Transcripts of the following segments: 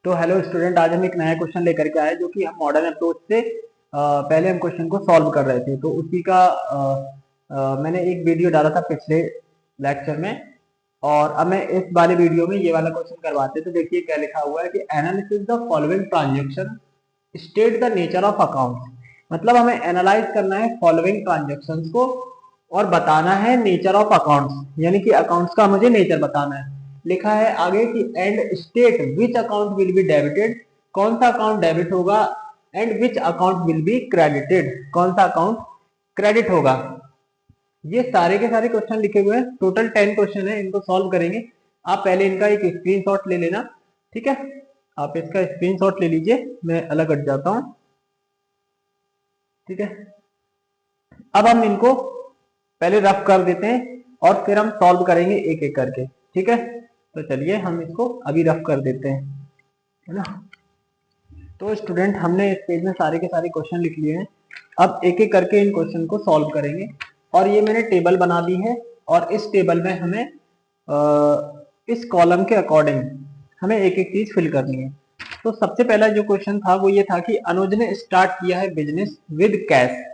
तो hello student, आज हम एक नया क्वेश्चन लेकर के आए जो कि हम मॉडर्न अप्रोच से पहले हम क्वेश्चन को सॉल्व कर रहे थे। तो उसी का मैंने एक वीडियो डाला था पिछले लेक्चर में, और अब मैं इस वाले वीडियो में ये वाला क्वेश्चन करवाते। तो देखिए क्या लिखा हुआ है कि analysis the following transaction, state the nature of account. मतलब हमें एनालाइज करना है फॉलोइंग ट्रांजेक्शंस को और बताना है नेचर ऑफ अकाउंट्स, यानी कि अकाउंट्स का मुझे नेचर बताना है। लिखा है आगे कि and state which account will be debited, कौन सा अकाउंट डेबिट होगा, and which account will be credited, कौन सा अकाउंट क्रेडिट होगा। ये सारे के सारे क्वेश्चन लिखे हुए हैं, टोटल 10 क्वेश्चन है, इनको सॉल्व करेंगे। आप पहले इनका एक स्क्रीनशॉट ले लेना, ठीक है। आप इसका स्क्रीनशॉट ले लीजिए, मैं अलग हट जाता हूं, ठीक है। अब हम इनको पहले रफ कर देते हैं और फिर हम सॉल्व करेंगे एक एक करके, ठीक है। तो चलिए हम इसको अभी रफ कर देते हैं, है ना। तो स्टूडेंट, हमने इस पेज में सारे के सारे क्वेश्चन लिख लिए हैं। अब एक एक करके इन क्वेश्चन को सॉल्व करेंगे, और ये मैंने टेबल बना दी है, और इस टेबल में हमें इस कॉलम के अकॉर्डिंग हमें एक एक चीज फिल करनी है। तो सबसे पहला जो क्वेश्चन था वो ये था कि अनुज ने स्टार्ट किया है बिजनेस विद कैश।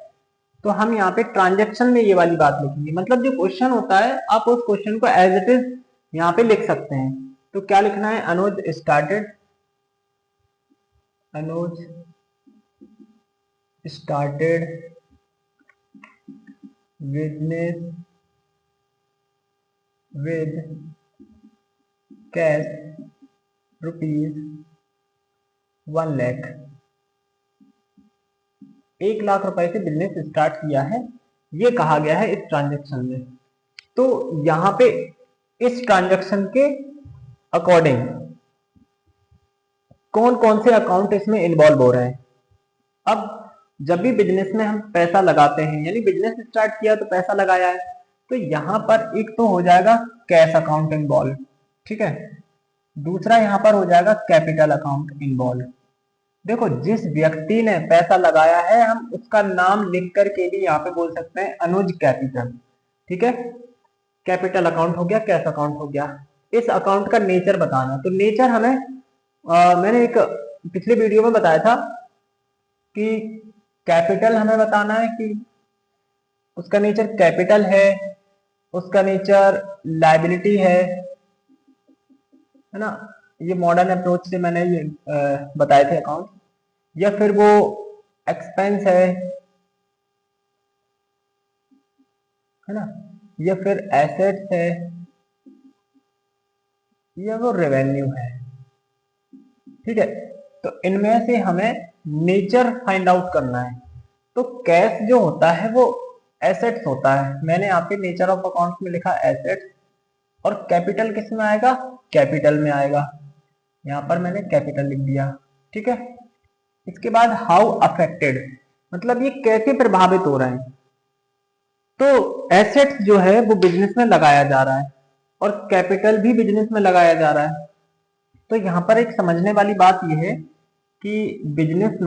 तो हम यहाँ पे ट्रांजेक्शन में ये वाली बात लिखेंगे, मतलब जो क्वेश्चन होता है आप उस क्वेश्चन को एज इट इज यहाँ पे लिख सकते हैं। तो क्या लिखना है, Anuj started business with cash rupees 1 lakh. 1 lakh रुपए से बिजनेस स्टार्ट किया है, ये कहा गया है इस ट्रांजेक्शन में। तो यहाँ पे इस ट्रांजेक्शन के अकॉर्डिंग कौन कौन से अकाउंट इसमें इन्वॉल्व हो रहे हैं। अब जब भी बिजनेस में हम पैसा लगाते हैं, यानी बिजनेस स्टार्ट किया तो पैसा लगाया है, तो यहाँ पर एक तो हो जाएगा कैश अकाउंट इन्वॉल्व, ठीक है। दूसरा यहाँ पर हो जाएगा कैपिटल अकाउंट इन्वॉल्व। देखो, जिस व्यक्ति ने पैसा लगाया है हम उसका नाम लिख करके भी यहाँ पे बोल सकते हैं अनुज कैपिटल, ठीक है। कैपिटल अकाउंट हो गया, कैश अकाउंट हो गया। इस अकाउंट का नेचर बताना, तो नेचर हमें मैंने एक पिछले वीडियो में बताया था कि कैपिटल हमें बताना है कि उसका नेचर कैपिटल है, उसका नेचर लायबिलिटी है ना। ये मॉडर्न अप्रोच से मैंने ये बताए थे अकाउंट, या फिर वो एक्सपेंस है ना, या फिर एसेट्स है, या वो रेवेन्यू है, ठीक है। तो इनमें से हमें नेचर फाइंड आउट करना है। तो कैश जो होता है वो एसेट्स होता है, मैंने यहाँ पे नेचर ऑफ अकाउंट्स में लिखा एसेट्स, और कैपिटल किस में आएगा, कैपिटल में आएगा। यहाँ पर मैंने कैपिटल लिख दिया, ठीक है। इसके बाद हाउ अफेक्टेड, मतलब ये कैसे प्रभावित हो रहे हैं। तो एसेट्स जो है वो बिजनेस में लगाया जा रहा है, और कैपिटल भी बिजनेस में लगाया जा रहा है। तो यहाँ पर एक समझने वाली बात यह है कि बिजनेस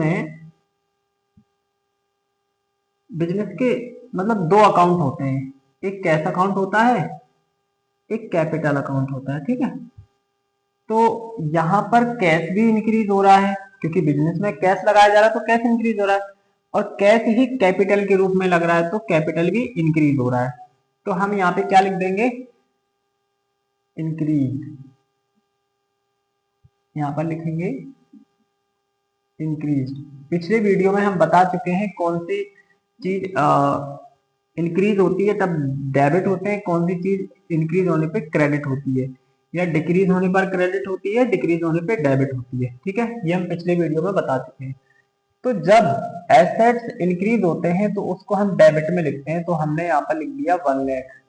के मतलब 2 अकाउंट होते हैं, एक कैश अकाउंट होता है, एक कैपिटल अकाउंट होता है, ठीक है। तो यहाँ पर कैश भी इंक्रीज हो रहा है, क्योंकि बिजनेस में कैश लगाया जा रहा है तो कैश इंक्रीज हो रहा है, और कैश ही कैपिटल के रूप में लग रहा है तो कैपिटल भी इंक्रीज हो रहा है। तो हम यहाँ पे क्या लिख देंगे, इंक्रीज, यहाँ पर लिखेंगे इंक्रीज। पिछले वीडियो में हम बता चुके हैं कौन सी चीज इंक्रीज होती है तब डेबिट होते हैं, कौन सी चीज इंक्रीज होने पे क्रेडिट होती है, या डिक्रीज होने पर क्रेडिट होती है, डिक्रीज होने पे डेबिट होती है, ठीक है। ये हम पिछले वीडियो में बता चुके हैं। तो जब एसेट्स इंक्रीज होते हैं तो उसको हम डेबिट में लिखते हैं, तो हमने यहाँ पर लिख दिया 1 लाख।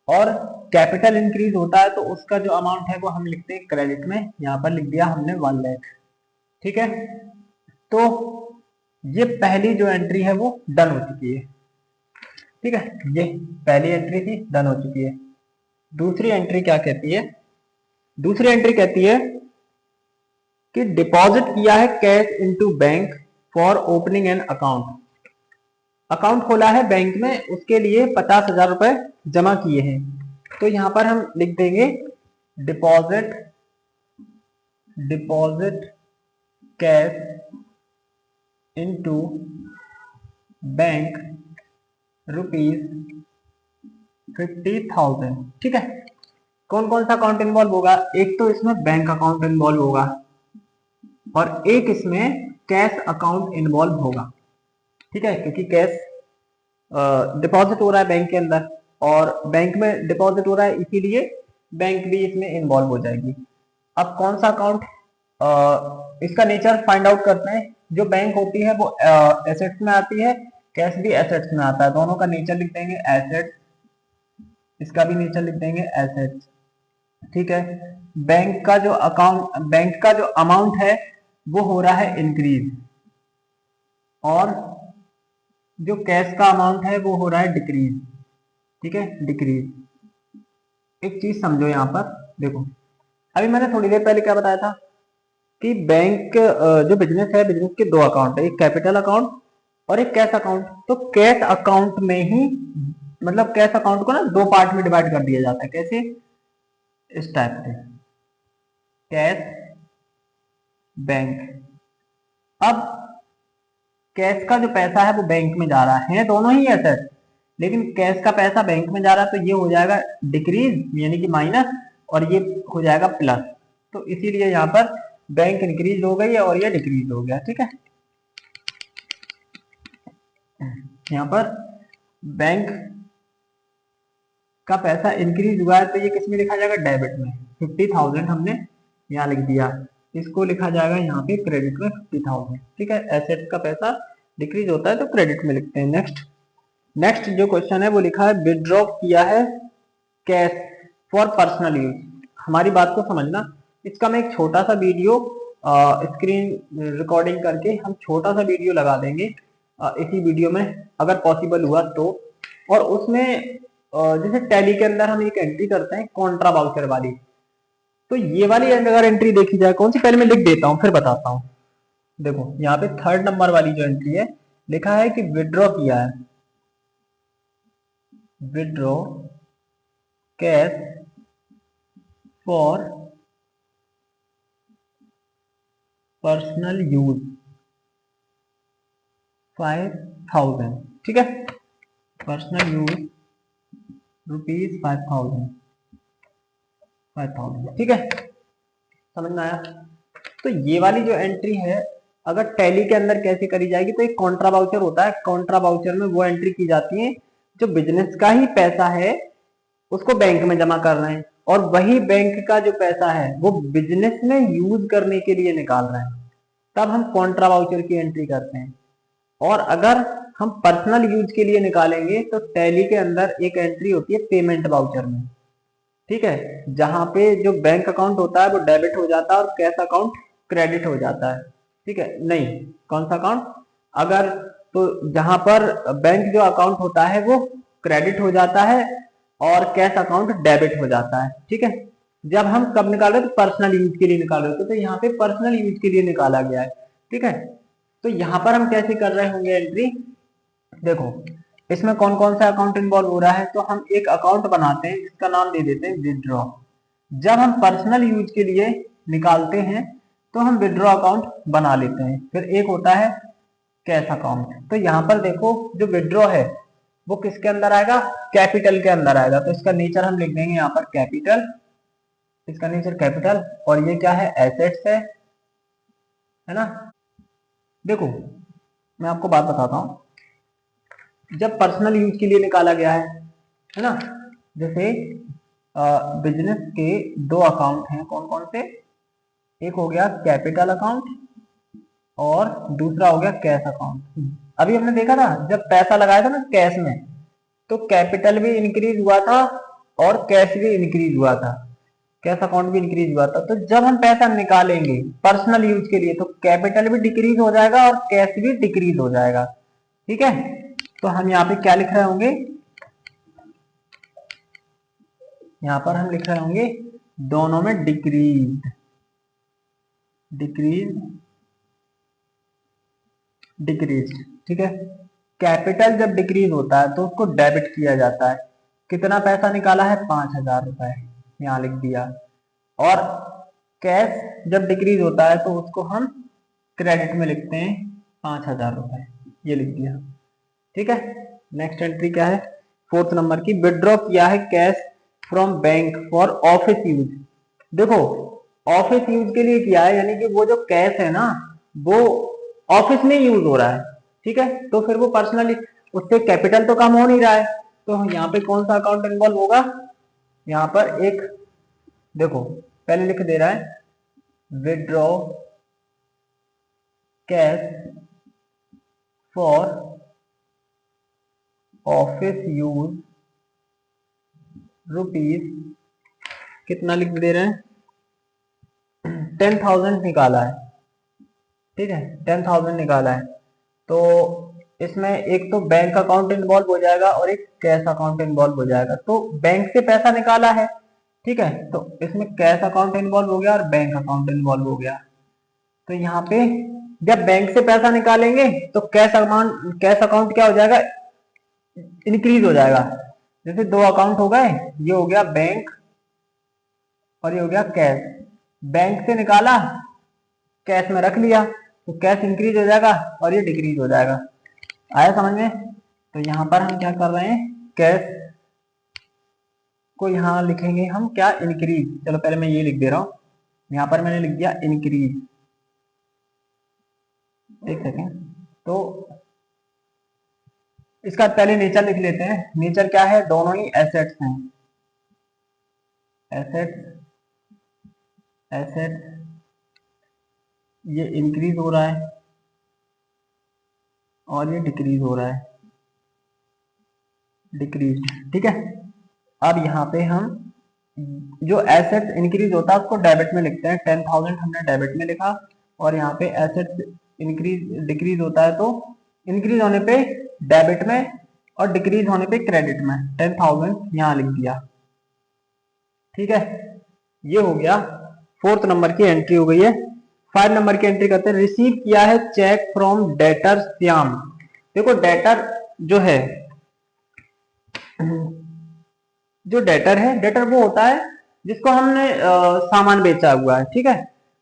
और कैपिटल इंक्रीज होता है तो उसका जो अमाउंट है वो हम लिखते हैं क्रेडिट में, यहाँ पर लिख दिया हमने 1 लाख, ठीक है। तो ये पहली जो एंट्री है वो डन हो चुकी है, ठीक है। ये पहली एंट्री थी, डन हो चुकी है। दूसरी एंट्री क्या कहती है, दूसरी एंट्री कहती है कि डिपॉजिट किया है cash into bank for opening an account. Account खोला है बैंक में, उसके लिए 50,000 रुपए जमा किए हैं। तो यहां पर हम लिख देंगे deposit deposit cash into bank ₹50,000। ठीक है, कौन कौन सा अकाउंट इन्वॉल्व होगा? एक तो इसमें बैंक अकाउंट इन्वॉल्व होगा और एक इसमें कैश अकाउंट इन्वॉल्व होगा। ठीक है, क्योंकि कैश डिपॉजिट हो रहा है बैंक के अंदर और बैंक में डिपॉजिट हो रहा है, इसीलिए बैंक भी इसमें इन्वॉल्व हो जाएगी। अब कौन सा अकाउंट, इसका नेचर फाइंड आउट करते हैं। जो बैंक होती है वो एसेट्स में आती है, कैश भी एसेट्स में आता है। दोनों का नेचर लिख देंगे एसेट्स, इसका भी नेचर लिख देंगे एसेट्स। ठीक है, बैंक का जो अमाउंट है वो हो रहा है इंक्रीज और जो कैश का अमाउंट है वो हो रहा है डिक्रीज। ठीक है, डिक्रीज। एक चीज समझो यहां पर, देखो अभी मैंने थोड़ी देर पहले क्या बताया था कि बैंक जो बिजनेस है, बिजनेस के दो अकाउंट है, एक कैपिटल अकाउंट और एक कैश अकाउंट। तो कैश अकाउंट में ही, मतलब कैश अकाउंट को ना दो पार्ट में डिवाइड कर दिया जाता है। कैसे? इस टाइप से, कैश बैंक। अब कैश का जो पैसा है वो बैंक में जा रहा है, दोनों ही एसेट, लेकिन कैश का पैसा बैंक में जा रहा है तो ये हो जाएगा डिक्रीज यानी कि माइनस और ये हो जाएगा प्लस। तो इसीलिए यहाँ पर बैंक इंक्रीज हो गई है और ये डिक्रीज हो गया। ठीक है, यहाँ पर बैंक का पैसा इंक्रीज हुआ है तो ये किस में लिखा जाएगा? डेबिट में। 50,000 हमने यहाँ लिख दिया, इसको लिखा जाएगा यहाँ पे क्रेडिट में 50,000। ठीक है, एसेट का पैसा डिक्रीज होता है तो क्रेडिट में लिखते हैं। नेक्स्ट जो क्वेश्चन है वो लिखा है विड्रॉ किया है कैश फॉर पर्सनल यूज। हमारी बात को समझना, इसका मैं एक छोटा सा वीडियो स्क्रीन रिकॉर्डिंग करके हम छोटा सा वीडियो लगा देंगे इसी वीडियो में अगर पॉसिबल हुआ तो। और उसमें जैसे टैली के अंदर हम एक एंट्री करते हैं कॉन्ट्रा वाउचर वाली, तो ये वाली अगर एंट्री देखी जाए कौन सी, पहले मैं लिख देता हूँ फिर बताता हूँ। देखो यहाँ पे 3rd नंबर वाली जो एंट्री है लिखा है कि विड्रॉ किया है, withdraw cash for personal use 5,000। ठीक है, पर्सनल यूज ₹5,000। ठीक है, समझ में आया? तो ये वाली जो एंट्री है अगर टैली के अंदर कैसे करी जाएगी, तो एक कॉन्ट्रा वाउचर होता है, कॉन्ट्रा वाउचर में वो एंट्री की जाती है जो बिजनेस का ही पैसा है उसको बैंक में जमा कर रहे हैं और वही बैंक का जो पैसा है वो बिजनेस में यूज करने के लिए निकाल रहे हैं, तब हम कॉन्ट्रा वाउचर की एंट्री करते हैं। और अगर हम पर्सनल यूज के लिए निकालेंगे तो टैली के अंदर एक एंट्री होती है पेमेंट वाउचर में। ठीक है, जहां पे जो बैंक अकाउंट होता है वो डेबिट हो जाता है और कैश अकाउंट क्रेडिट हो जाता है। ठीक है, नहीं, कौन सा अकाउंट, अगर तो जहां पर बैंक जो अकाउंट होता है वो क्रेडिट हो जाता है और कैश अकाउंट डेबिट हो जाता है। ठीक है, जब हम कब निकाल रहे हैं तो पर्सनल यूज के लिए निकाल रहे थे, तो यहाँ पे पर्सनल यूज के लिए निकाला गया है। ठीक है, तो यहाँ पर हम कैसे कर रहे होंगे एंट्री, देखो इसमें कौन कौन सा अकाउंट इन्वॉल्व हो रहा है, तो हम एक अकाउंट बनाते हैं जिसका नाम दे देते हैं विड्रॉ। जब हम पर्सनल यूज के लिए निकालते हैं तो हम विड्रॉ अकाउंट बना लेते हैं। फिर एक होता है कैश अकाउंट। तो यहाँ पर देखो जो विड्रॉ है वो किसके अंदर आएगा? कैपिटल के अंदर आएगा, तो इसका नेचर हम लिख देंगे यहाँ पर कैपिटल, इसका नेचर कैपिटल और ये क्या है? एसेट्स है ना। देखो मैं आपको बात बताता हूँ, जब पर्सनल यूज के लिए निकाला गया है ना, जैसे बिजनेस के दो अकाउंट हैं, कौन कौन से, एक हो गया कैपिटल अकाउंट और दूसरा हो गया कैश अकाउंट। अभी हमने देखा था जब पैसा लगाया था ना कैश में, तो कैपिटल भी इंक्रीज हुआ था और कैश भी इंक्रीज हुआ था, कैश अकाउंट भी इंक्रीज हुआ था। तो जब हम पैसा निकालेंगे पर्सनल यूज के लिए तो कैपिटल भी डिक्रीज हो जाएगा और कैश भी डिक्रीज हो जाएगा। ठीक है, तो हम यहाँ पे क्या लिख रहे होंगे, यहाँ पर हम लिख रहे होंगे दोनों में डिक्रीज, डिक्रीज, डिक्रीज। ठीक है, कैपिटल जब डिक्रीज होता है तो उसको डेबिट किया जाता है। कितना पैसा निकाला है? 5,000 रुपए, यहाँ लिख दिया। और कैश जब डिक्रीज होता है तो उसको हम क्रेडिट में लिखते हैं 5,000 रुपए, ये लिख दिया। ठीक है, नेक्स्ट एंट्री क्या है, फोर्थ नंबर की, विड्रॉ किया है cash from bank for office use. देखो ऑफिस यूज के लिए किया है, यानी कि वो जो कैश है ना वो ऑफिस में यूज हो रहा है। ठीक है, तो फिर वो पर्सनली, उससे कैपिटल तो कम हो नहीं रहा है, तो यहाँ पे कौन सा अकाउंट इन्वॉल्व होगा, यहाँ पर एक, देखो पहले लिख दे रहा है withdraw cash for office use rupees, कितना लिख दे रहे हैं, 10,000 निकाला है। ठीक है, 10,000 निकाला है, तो इसमें एक तो बैंक अकाउंट इन्वॉल्व हो जाएगा और एक कैश अकाउंट इन्वॉल्व हो जाएगा। तो बैंक से पैसा निकाला है, ठीक है, तो इसमें कैश अकाउंट इन्वॉल्व हो गया और बैंक अकाउंट इन्वॉल्व हो गया। तो यहाँ पे जब बैंक से पैसा निकालेंगे तो कैश अकाउंट क्या हो जाएगा, इंक्रीज हो जाएगा। जैसे दो अकाउंट हो गए, ये हो गया बैंक और ये हो गया कैश। बैंक से निकाला, कैश में रख लिया, तो कैश इंक्रीज हो जाएगा और ये डिक्रीज हो जाएगा। आया समझ में? तो यहाँ पर हम क्या कर रहे हैं, कैश को यहाँ लिखेंगे हम क्या, इंक्रीज। चलो पहले मैं ये लिख दे रहा हूँ, यहाँ पर मैंने लिख दिया इंक्रीज। एक सेकेंड, तो इसका पहले नेचर लिख लेते हैं। नेचर क्या है, दोनों ही एसेट्स हैं, एसेट ये इंक्रीज हो रहा है और ये डिक्रीज हो रहा है, डिक्रीज। ठीक है, अब यहाँ पे हम जो एसेट इंक्रीज होता है उसको डेबिट में लिखते हैं। 10,000 हमने डेबिट में लिखा, और यहाँ पे एसेट इंक्रीज डिक्रीज होता है तो इंक्रीज होने पे डेबिट में और डिक्रीज होने पे क्रेडिट में। 10,000 यहाँ लिख दिया। ठीक है, ये हो गया, फोर्थ नंबर की एंट्री हो गई है। 5 नंबर की एंट्री करते हैं, रिसीव किया है चेक फ्रॉम डेटर श्याम। देखो डेटर जो है, जो डेटर है, डेटर वो होता है जिसको हमने सामान बेचा हुआ है, ठीक है,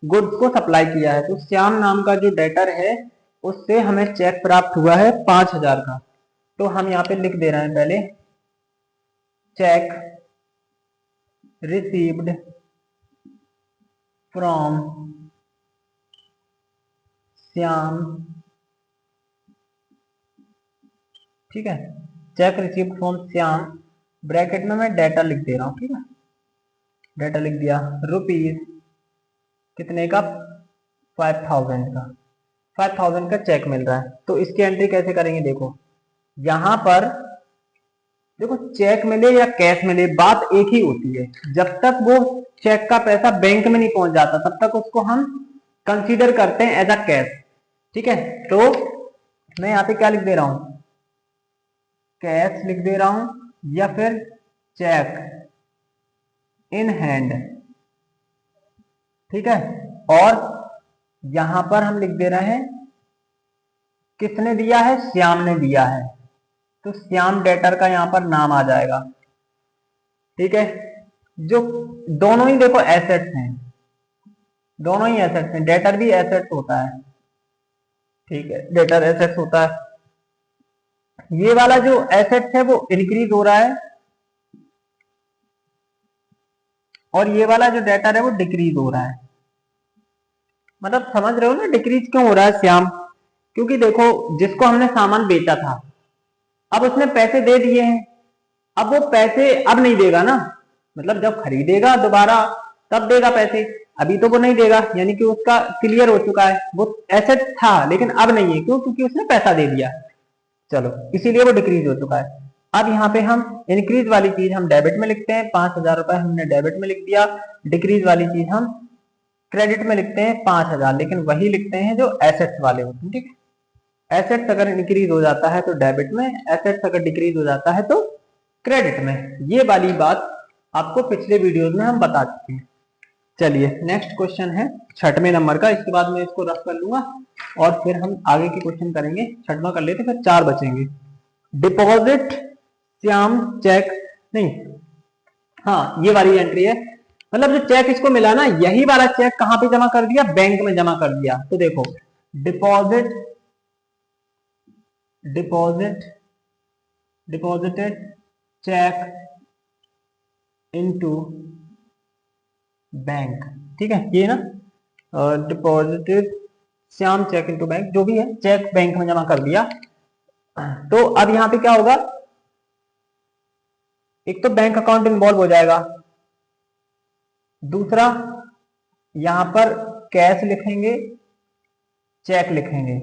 गुड्स को सप्लाई किया है। तो श्याम नाम का जो डेटर है उससे हमें चेक प्राप्त हुआ है 5,000 का। तो हम यहाँ पे लिख दे रहे हैं पहले, चेक रिसीव्ड फ्रॉम श्याम। ठीक है, check received from Shyam, bracket में मैं डेटा लिख दे रहा हूं। ठीक है, डेटा लिख दिया, रुपीज कितने का, 5,000 का, 5,000 का चेक मिल रहा है। तो इसकी एंट्री कैसे करेंगे, देखो यहां पर देखो, चेक मिले या कैश मिले बात एक ही होती है। जब तक वो चेक का पैसा बैंक में नहीं पहुंच जाता तब तक उसको हम कंसीडर करते हैं एज अ कैश। ठीक है, तो मैं यहाँ पे क्या लिख दे रहा हूं, कैश लिख दे रहा हूं या फिर चेक इन हैंड। ठीक है, और यहां पर हम लिख दे रहे हैं किसने दिया है, श्याम ने दिया है, तो श्याम डेटर का यहां पर नाम आ जाएगा। ठीक है, जो दोनों ही देखो एसेट्स हैं, दोनों ही एसेट्स हैं, डेटर भी एसेट्स होता है। ठीक है, डेटर एसेट्स होता है। ये वाला जो एसेट्स है वो इंक्रीज हो रहा है और ये वाला जो डेटर है वो डिक्रीज हो रहा है। मतलब समझ रहे हो ना, डिक्रीज क्यों हो रहा है श्याम, क्योंकि देखो जिसको हमने सामान बेचा था अब उसने पैसे दे दिए हैं, अब वो पैसे अब नहीं देगा ना, मतलब जब खरीदेगा दोबारा तब देगा पैसे, अभी तो वो नहीं देगा, यानी कि उसका क्लियर हो चुका है, वो एसेट था लेकिन अब नहीं है। क्यों, क्योंकि उसने पैसा दे दिया, चलो इसीलिए वो डिक्रीज हो चुका है। अब यहाँ पे हम इंक्रीज वाली चीज हम डेबिट में लिखते हैं, 5,000 रुपए हमने डेबिट में लिख दिया। डिक्रीज वाली चीज हम क्रेडिट में लिखते हैं 5,000, लेकिन वही लिखते हैं जो एसेट्स वाले होते हैं। ठीक है, एसेट्स अगर इंक्रीज हो जाता है तो डेबिट में, एसेट्स अगर डिक्रीज हो जाता है तो क्रेडिट में। ये वाली बात आपको पिछले वीडियोस में हम बता चुके हैं। चलिए नेक्स्ट क्वेश्चन है 6वें नंबर का, इसके बाद मैं इसको रफ कर लूंगा और फिर हम आगे के क्वेश्चन करेंगे। 6वां कर लेते, फिर 4 बचेंगे। डिपॉजिट श्याम चेक, नहीं हाँ ये वाली एंट्री है, मतलब जो चेक इसको मिला ना, यही वाला चेक कहां पे जमा कर दिया, बैंक में जमा कर दिया। तो देखो deposit, deposit, deposited cheque into bank, ठीक है ये ना, deposited Shyam cheque into bank, जो भी है चेक बैंक में जमा कर दिया। तो अब यहां पे क्या होगा, एक तो बैंक अकाउंट इन्वॉल्व हो जाएगा, दूसरा यहां पर कैश लिखेंगे, चेक लिखेंगे,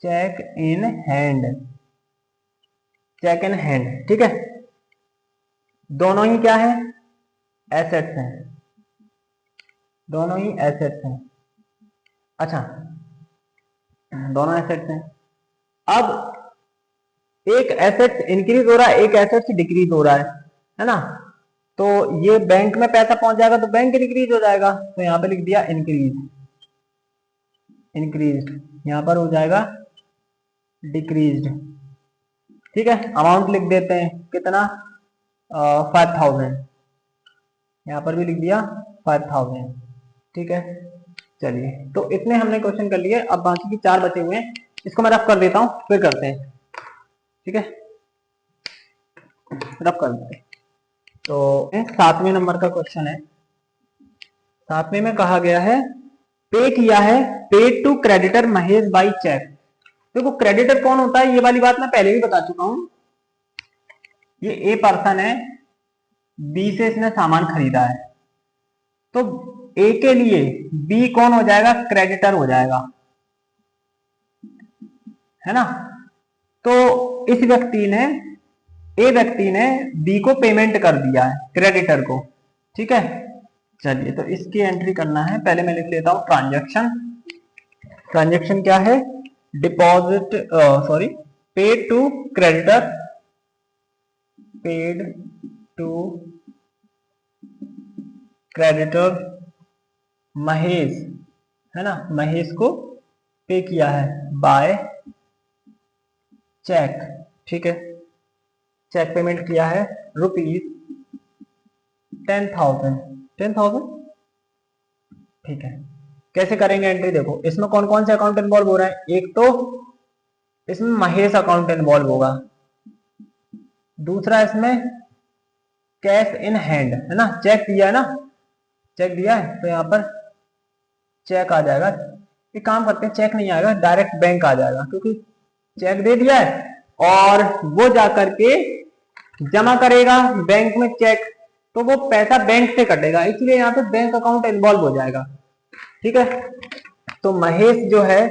cheque in hand, cheque in hand, ठीक है। दोनों ही क्या है, एसेट्स हैं, दोनों ही एसेट्स हैं। अच्छा, दोनों एसेट्स हैं। अब एक एसेट इंक्रीज हो रहा है, एक एसेट डिक्रीज हो रहा है ना। तो ये बैंक में पैसा पहुंच जाएगा तो बैंक इंक्रीज हो जाएगा, तो यहां पे लिख दिया इंक्रीज, इंक्रीज, यहां पर हो जाएगा डिक्रीज्ड, ठीक है। अमाउंट लिख देते हैं कितना, 5000, यहां पर भी लिख दिया 5000, ठीक है। चलिए तो इतने हमने क्वेश्चन कर लिए, अब बाकी की 4 बचे हुए हैं, इसको मैं रफ कर देता हूं फिर करते हैं, ठीक है, रफ कर देते हैं। तो 7वें नंबर का क्वेश्चन है, 7वें में कहा गया है पे किया है, paid to creditor Mahesh by cheque. देखो क्रेडिटर कौन होता है, ये वाली बात मैं पहले भी बता चुका हूं। ये ए पर्सन है, बी से इसने सामान खरीदा है, तो ए के लिए बी कौन हो जाएगा, क्रेडिटर हो जाएगा, है ना। तो इस व्यक्ति ने, ए व्यक्ति ने बी को पेमेंट कर दिया है, क्रेडिटर को, ठीक है। चलिए तो इसकी एंट्री करना है, पहले मैं लिख लेता हूं ट्रांजैक्शन। ट्रांजैक्शन क्या है, deposit, sorry, paid to creditor, paid to creditor Mahesh, है ना, महेश को पे किया है बाय चेक, ठीक है। चेक पेमेंट किया है रुपीज 10,000, 10,000, ठीक है। कैसे करेंगे एंट्री, देखो इसमें कौन कौन से अकाउंट इन्वॉल्व हो रहा है, एक तो इसमें महेश अकाउंट इन्वॉल्व होगा, दूसरा इसमें कैश इन हैंड, है ना, चेक दिया है ना, चेक दिया है तो यहाँ पर चेक आ जाएगा। एक काम करते हैं, चेक नहीं आएगा, डायरेक्ट बैंक आ जाएगा, क्योंकि चेक दे दिया है और वो जाकर के जमा करेगा बैंक में चेक, तो वो पैसा बैंक से कटेगा, इसलिए यहाँ पे बैंक अकाउंट इन्वॉल्व हो जाएगा, ठीक है। तो महेश जो है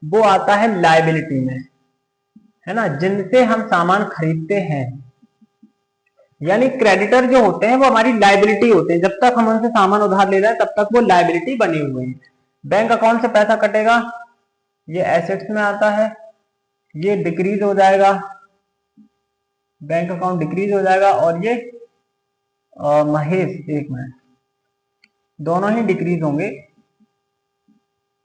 वो आता है लायबिलिटी में, है ना, जिनसे हम सामान खरीदते हैं, यानी क्रेडिटर जो होते हैं वो हमारी लायबिलिटी होते हैं, जब तक हम उनसे सामान उधार ले रहे हैं तब तक वो लायबिलिटी बने हुए हैं। बैंक अकाउंट से पैसा कटेगा, ये एसेट्स में आता है, ये डिक्रीज हो जाएगा, बैंक अकाउंट डिक्रीज हो जाएगा, और ये महेश, एक मिनट, दोनों ही डिक्रीज होंगे,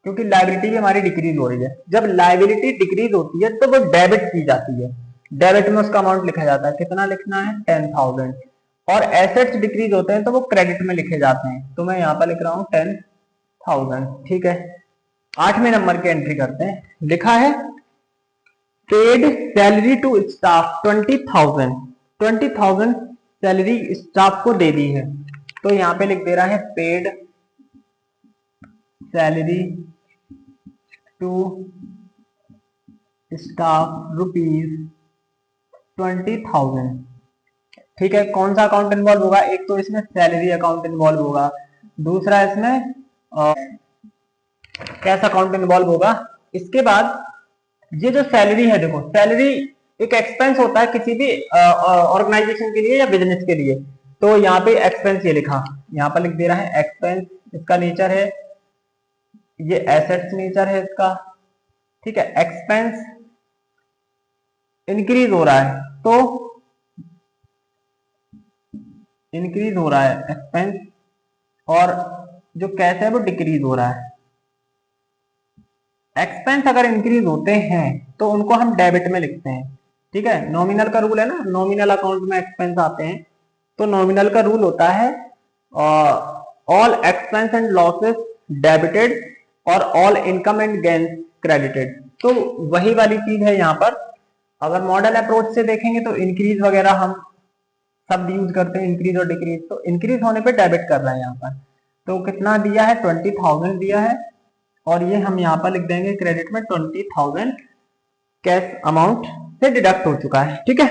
क्योंकि लायबिलिटी भी हमारी डिक्रीज हो रही है। जब लायबिलिटी डिक्रीज होती है तो वो डेबिट की जाती है, डेबिट में उसका अमाउंट लिखा जाता है, कितना लिखना है 10,000, और एसेट्स डिक्रीज होते हैं तो वो क्रेडिट में लिखे जाते हैं, तो मैं यहाँ पर लिख रहा हूँ 10,000, ठीक है। 8वें नंबर की एंट्री करते हैं, लिखा है paid salary to staff 20,000, 20,000 salary staff को दे दी है, तो यहाँ पे लिख दे रहा है paid salary to staff rupees 20,000, ठीक है। कौन सा अकाउंट इन्वॉल्व होगा, एक तो इसमें सैलरी अकाउंट इन्वॉल्व होगा, दूसरा इसमें कैश अकाउंट इन्वॉल्व होगा। इसके बाद ये जो सैलरी है, देखो सैलरी एक एक्सपेंस होता है किसी भी ऑर्गेनाइजेशन के लिए या बिजनेस के लिए, तो यहाँ पे एक्सपेंस ये लिखा, यहाँ पर लिख दे रहा है एक्सपेंस, इसका नेचर है, ये एसेट्स नेचर है इसका, ठीक है। एक्सपेंस इंक्रीज हो रहा है, तो इंक्रीज हो रहा है एक्सपेंस, और जो कैश है वो डिक्रीज हो रहा है। एक्सपेंस अगर इंक्रीज होते हैं तो उनको हम डेबिट में लिखते हैं, ठीक है। नॉमिनल का रूल है ना, नॉमिनल अकाउंट में एक्सपेंस आते हैं, तो नॉमिनल का रूल होता है all expense and losses debited और all income and gains credited. तो वही वाली चीज है यहाँ पर। अगर मॉडल अप्रोच से देखेंगे तो इंक्रीज वगैरह हम सब यूज करते हैं, इंक्रीज और डिक्रीज। तो इंक्रीज होने पे डेबिट कर रहे हैं यहाँ पर। तो कितना दिया है, 20,000 दिया है, और ये हम यहाँ पर लिख देंगे क्रेडिट में 20,000 कैश अमाउंट से डिडक्ट हो चुका है। ठीक है,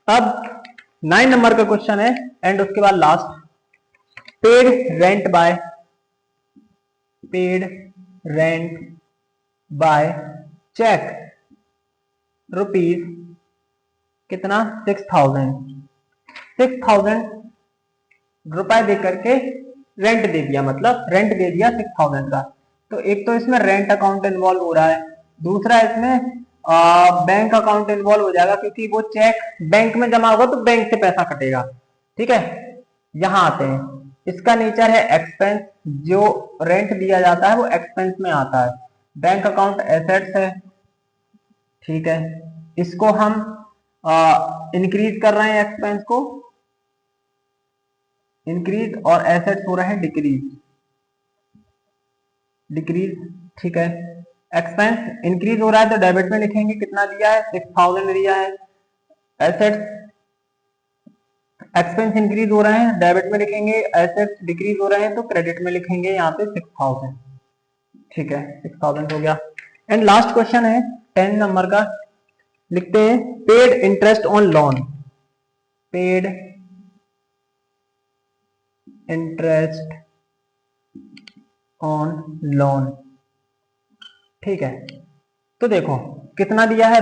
अब 9 नंबर का क्वेश्चन है एंड उसके बाद last, paid rent by cheque rupees कितना, 6,000 रुपए दे करके रेंट दे दिया, मतलब रेंट दे दिया 6,000 का। तो एक तो इसमें रेंट अकाउंट इन्वॉल्व हो रहा है, दूसरा इसमें बैंक अकाउंट इन्वॉल्व हो जाएगा, क्योंकि वो चेक बैंक में जमा होगा तो बैंक से पैसा कटेगा। ठीक है, यहां आते हैं, इसका नेचर है एक्सपेंस, जो रेंट दिया जाता है वो एक्सपेंस में आता है। बैंक अकाउंट एसेट्स है, ठीक है, इसको हम इंक्रीज कर रहे हैं, एक्सपेंस को इंक्रीज, और एसेट्स हो रहे हैं डिक्रीज। ठीक है, एक्सपेंस इंक्रीज हो रहा है तो डेबिट में लिखेंगे, कितना दिया है, 6,000 दिया है। एसेट्स, एक्सपेंस इंक्रीज हो रहे हैं, डेबिट में लिखेंगे, एसेट्स डिक्रीज हो रहे हैं तो क्रेडिट में लिखेंगे यहाँ पे 6,000। ठीक है, 6,000 हो गया। एंड लास्ट क्वेश्चन है 10 नंबर का, लिखते हैं paid interest on loan, paid interest on loan. ठीक है, तो देखो कितना दिया है,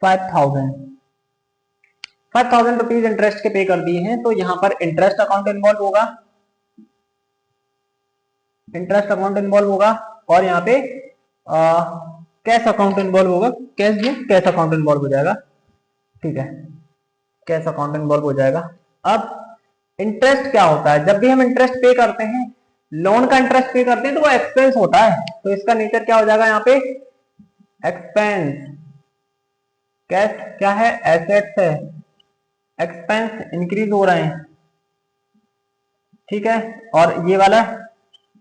₹5,000 रुपीज इंटरेस्ट के पे कर दिए हैं। तो यहां पर इंटरेस्ट अकाउंट इन्वॉल्व होगा, और यहाँ पे कैश अकाउंट इन्वॉल्व होगा, कैश अकाउंट इन्वॉल्व हो जाएगा। ठीक है, कैश अकाउंट इन्वॉल्व हो जाएगा। अब इंटरेस्ट क्या होता है, जब भी हम इंटरेस्ट पे करते हैं, लोन का इंटरेस्ट पे करते हैं, तो वो एक्सपेंस होता है। तो इसका नेचर क्या हो जाएगा यहाँ पे, एक्सपेंस। कैश क्या है, एसेट्स है, एक्सपेंस इंक्रीज हो रहे हैं। ठीक है, और ये वाला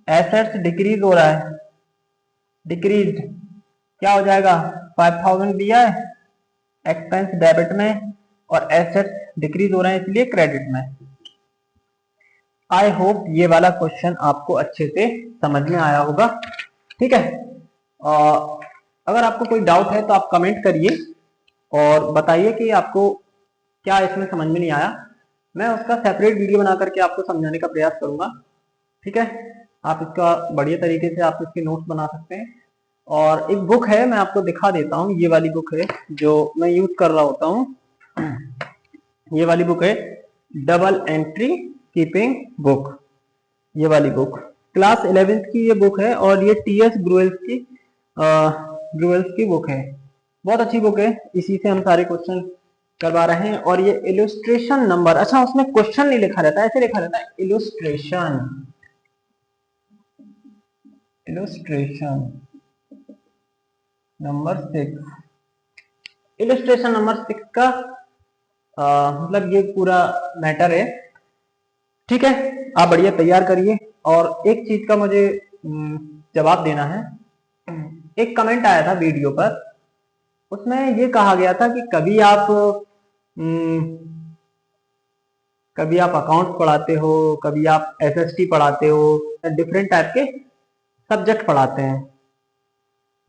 एसेट्स डिक्रीज हो रहा है, डिक्रीज क्या हो जाएगा, 5,000 दिया है, एक्सपेंस डेबिट में, और एसेट्स डिक्रीज हो रहे हैं इसलिए क्रेडिट में। आई होप ये वाला क्वेश्चन आपको अच्छे से समझ में आया होगा। ठीक है, अगर आपको कोई डाउट है तो आप कमेंट करिए और बताइए कि आपको क्या इसमें समझ में नहीं आया। मैं उसका सेपरेट वीडियो बना करके आपको समझाने का प्रयास करूंगा। ठीक है, आप इसका बढ़िया तरीके से आप इसके नोट्स बना सकते हैं। और एक बुक है, मैं आपको दिखा देता हूँ, ये वाली बुक है जो मैं यूज कर रहा होता हूँ। ये वाली बुक है डबल एंट्री कीपिंग बुक, ये वाली बुक क्लास 11th की ये बुक है, और ये TS ग्रुएल्स की बुक है। बहुत अच्छी बुक है, इसी से हम सारे क्वेश्चन करवा रहे हैं। और ये इलस्ट्रेशन नंबर, अच्छा उसमें क्वेश्चन नहीं लिखा रहता है, ऐसे लिखा रहता है इलस्ट्रेशन नंबर 6। इलस्ट्रेशन नंबर 6 का मतलब ये पूरा मैटर है। ठीक है, आप बढ़िया तैयार करिए। और एक चीज का मुझे जवाब देना है। एक कमेंट आया था वीडियो पर, उसमें ये कहा गया था कि कभी आप अकाउंट पढ़ाते हो, कभी आप SST पढ़ाते हो, डिफरेंट टाइप के सब्जेक्ट पढ़ाते हैं।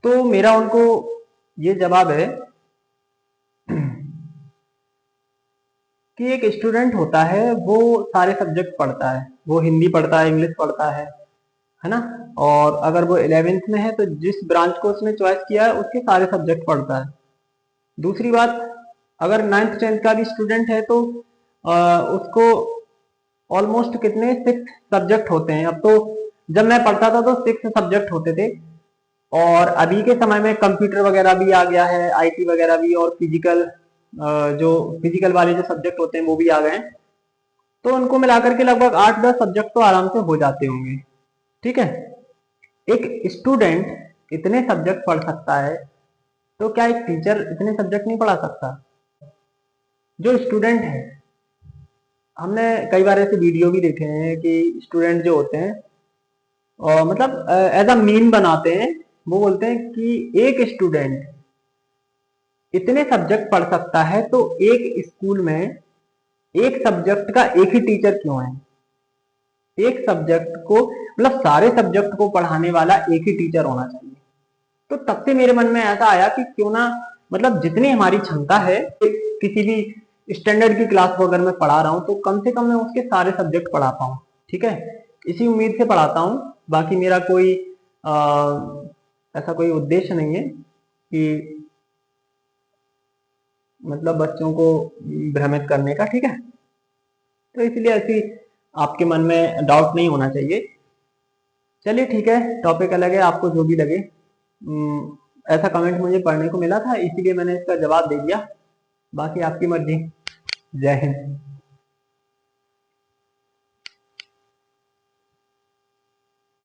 तो मेरा उनको ये जवाब है कि एक स्टूडेंट होता है वो सारे सब्जेक्ट पढ़ता है, वो हिंदी पढ़ता है, इंग्लिश पढ़ता है ना। और अगर वो 11th में है तो जिस ब्रांच को उसने चॉइस किया है उसके सारे सब्जेक्ट पढ़ता है। दूसरी बात, अगर 9th 10th का भी स्टूडेंट है तो उसको ऑलमोस्ट कितने 6 सब्जेक्ट होते हैं। अब तो जब मैं पढ़ता था तो 6 सब्जेक्ट होते थे, और अभी के समय में कंप्यूटर वगैरह भी आ गया है, IT वगैरह भी, और फिजिकल वाले जो सब्जेक्ट होते हैं वो भी आ गए हैं। तो उनको मिलाकर के लगभग 8-10 सब्जेक्ट तो आराम से हो जाते होंगे। ठीक है, एक स्टूडेंट इतने सब्जेक्ट पढ़ सकता है, तो क्या एक टीचर इतने सब्जेक्ट नहीं पढ़ा सकता। जो स्टूडेंट है हमने कई बार ऐसे वीडियो भी देखे हैं कि स्टूडेंट जो होते हैं और मतलब एज अ मीम बनाते हैं। वो बोलते हैं कि एक स्टूडेंट इतने सब्जेक्ट पढ़ सकता है तो एक स्कूल में एक सब्जेक्ट का एक ही टीचर क्यों है। एक सब्जेक्ट को मतलब सारे सब्जेक्ट को पढ़ाने वाला एक ही टीचर होना चाहिए। तो तब से मेरे मन में ऐसा आया कि क्यों ना मतलब जितनी हमारी क्षमता है किसी भी स्टैंडर्ड की क्लास को अगर मैं पढ़ा रहा हूँ तो कम से कम मैं उसके सारे सब्जेक्ट पढ़ा पाऊँ। ठीक है, इसी उम्मीद से पढ़ाता हूँ। बाकी मेरा कोई ऐसा कोई उद्देश्य नहीं है कि मतलब बच्चों को भ्रमित करने का। ठीक है, तो इसलिए ऐसी आपके मन में डाउट नहीं होना चाहिए। चलिए ठीक है, टॉपिक अलग है, आपको जो भी लगे। ऐसा कमेंट मुझे पढ़ने को मिला था इसीलिए मैंने इसका जवाब दे दिया। बाकी आपकी मर्जी। जय हिंद।